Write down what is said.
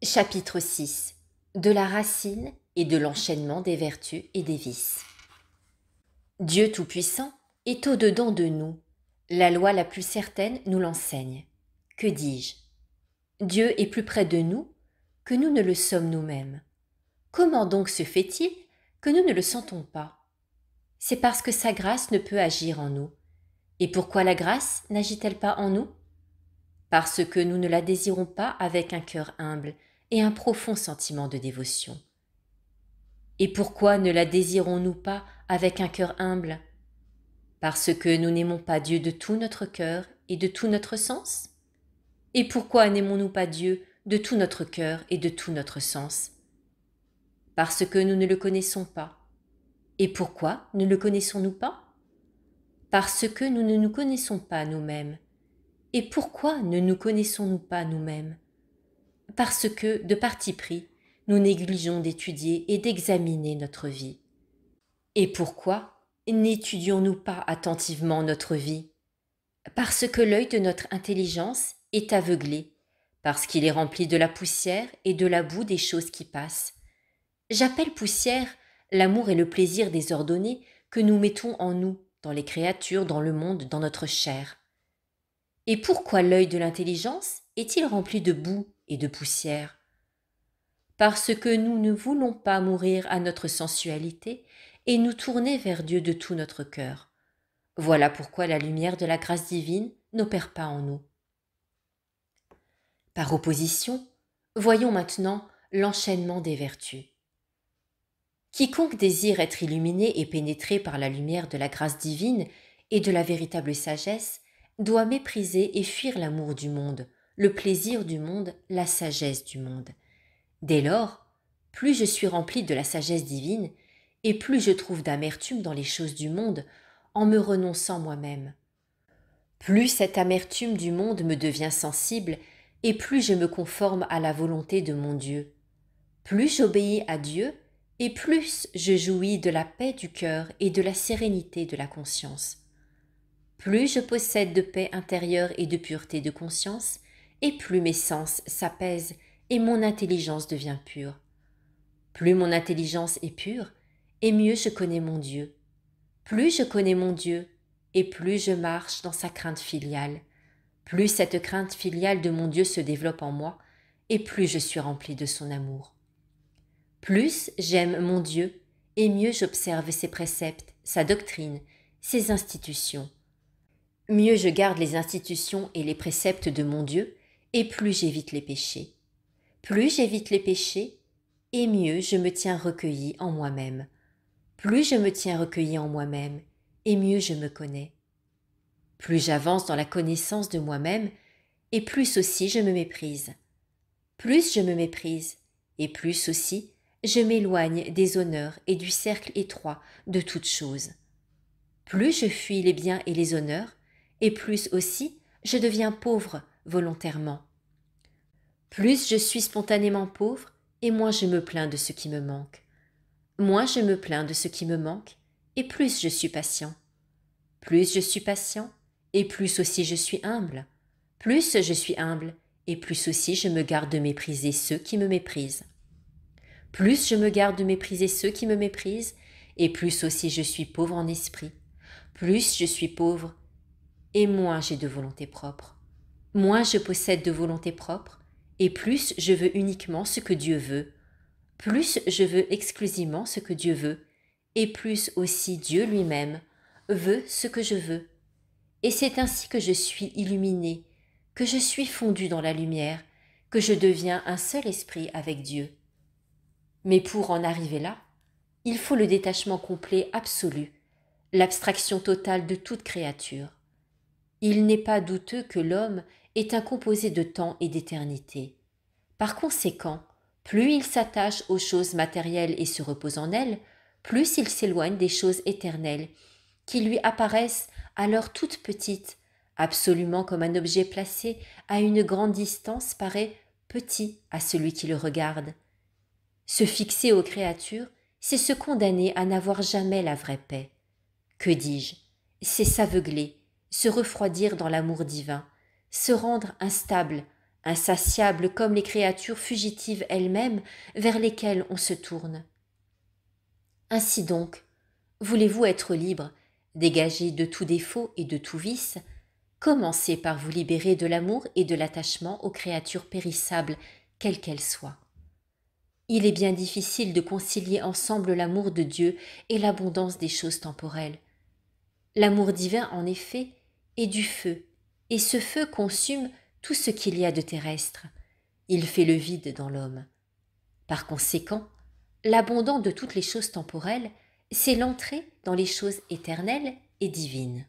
Chapitre 6. De la racine et de l'enchaînement des vertus et des vices. Dieu Tout-Puissant est au-dedans de nous. La loi la plus certaine nous l'enseigne. Que dis-je? Dieu est plus près de nous que nous ne le sommes nous-mêmes. Comment donc se fait-il que nous ne le sentons pas? C'est parce que sa grâce ne peut agir en nous. Et pourquoi la grâce n'agit-elle pas en nous? Parce que nous ne la désirons pas avec un cœur humble et un profond sentiment de dévotion. Et pourquoi ne la désirons-nous pas avec un cœur humble? Parce que nous n'aimons pas Dieu de tout notre cœur et de tout notre sens? Et pourquoi n'aimons-nous pas Dieu de tout notre cœur et de tout notre sens? Parce que nous ne le connaissons pas. Et pourquoi ne le connaissons-nous pas? Parce que nous ne nous connaissons pas nous-mêmes. Et pourquoi ne nous connaissons-nous pas nous-mêmes? Parce que, de parti pris, nous négligeons d'étudier et d'examiner notre vie. Et pourquoi n'étudions-nous pas attentivement notre vie? Parce que l'œil de notre intelligence est aveuglé, parce qu'il est rempli de la poussière et de la boue des choses qui passent. J'appelle poussière l'amour et le plaisir désordonnés que nous mettons en nous, dans les créatures, dans le monde, dans notre chair. Et pourquoi l'œil de l'intelligence est-il rempli de boue et de poussière? Parce que nous ne voulons pas mourir à notre sensualité et nous tourner vers Dieu de tout notre cœur. Voilà pourquoi la lumière de la grâce divine n'opère pas en nous. Par opposition, voyons maintenant l'enchaînement des vertus. Quiconque désire être illuminé et pénétré par la lumière de la grâce divine et de la véritable sagesse doit mépriser et fuir l'amour du monde, le plaisir du monde, la sagesse du monde. Dès lors, plus je suis rempli de la sagesse divine, et plus je trouve d'amertume dans les choses du monde en me renonçant moi-même. Plus cette amertume du monde me devient sensible, et plus je me conforme à la volonté de mon Dieu. Plus j'obéis à Dieu, et plus je jouis de la paix du cœur et de la sérénité de la conscience. Plus je possède de paix intérieure et de pureté de conscience, et plus mes sens s'apaisent et mon intelligence devient pure. Plus mon intelligence est pure, et mieux je connais mon Dieu. Plus je connais mon Dieu, et plus je marche dans sa crainte filiale. Plus cette crainte filiale de mon Dieu se développe en moi, et plus je suis rempli de son amour. Plus j'aime mon Dieu, et mieux j'observe ses préceptes, sa doctrine, ses institutions. Mieux je garde les institutions et les préceptes de mon Dieu, et plus j'évite les péchés. Plus j'évite les péchés, et mieux je me tiens recueilli en moi-même. Plus je me tiens recueilli en moi-même, et mieux je me connais. Plus j'avance dans la connaissance de moi-même, et plus aussi je me méprise. Plus je me méprise, et plus aussi je m'éloigne des honneurs et du cercle étroit de toutes choses. Plus je fuis les biens et les honneurs, et plus aussi je deviens pauvre volontairement. Plus je suis spontanément pauvre, et moins je me plains de ce qui me manque. Moins je me plains de ce qui me manque, et plus je suis patient. Plus je suis patient, et plus aussi je suis humble. Plus je suis humble, et plus aussi je me garde de mépriser ceux qui me méprisent. Plus je me garde de mépriser ceux qui me méprisent, et plus aussi je suis pauvre en esprit. Plus je suis pauvre, et moins j'ai de volonté propre. Moins je possède de volonté propre, et plus je veux uniquement ce que Dieu veut. Plus je veux exclusivement ce que Dieu veut, et plus aussi Dieu lui-même veut ce que je veux. Et c'est ainsi que je suis illuminé, que je suis fondu dans la lumière, que je deviens un seul esprit avec Dieu. Mais pour en arriver là, il faut le détachement complet absolu, l'abstraction totale de toute créature. Il n'est pas douteux que l'homme est un composé de temps et d'éternité. Par conséquent, plus il s'attache aux choses matérielles et se repose en elles, plus il s'éloigne des choses éternelles, qui lui apparaissent alors toutes petites, absolument comme un objet placé à une grande distance paraît petit à celui qui le regarde. Se fixer aux créatures, c'est se condamner à n'avoir jamais la vraie paix. Que dis-je? C'est s'aveugler, se refroidir dans l'amour divin, se rendre instable insatiable comme les créatures fugitives elles-mêmes vers lesquelles on se tourne. Ainsi donc, voulez-vous être libre, dégagé de tout défaut et de tout vice, commencez par vous libérer de l'amour et de l'attachement aux créatures périssables, quelles qu'elles soient. Il est bien difficile de concilier ensemble l'amour de Dieu et l'abondance des choses temporelles. L'amour divin, en effet, est du feu, et ce feu consume tout ce qu'il y a de terrestre. Il fait le vide dans l'homme. Par conséquent, l'abondant de toutes les choses temporelles, c'est l'entrée dans les choses éternelles et divines.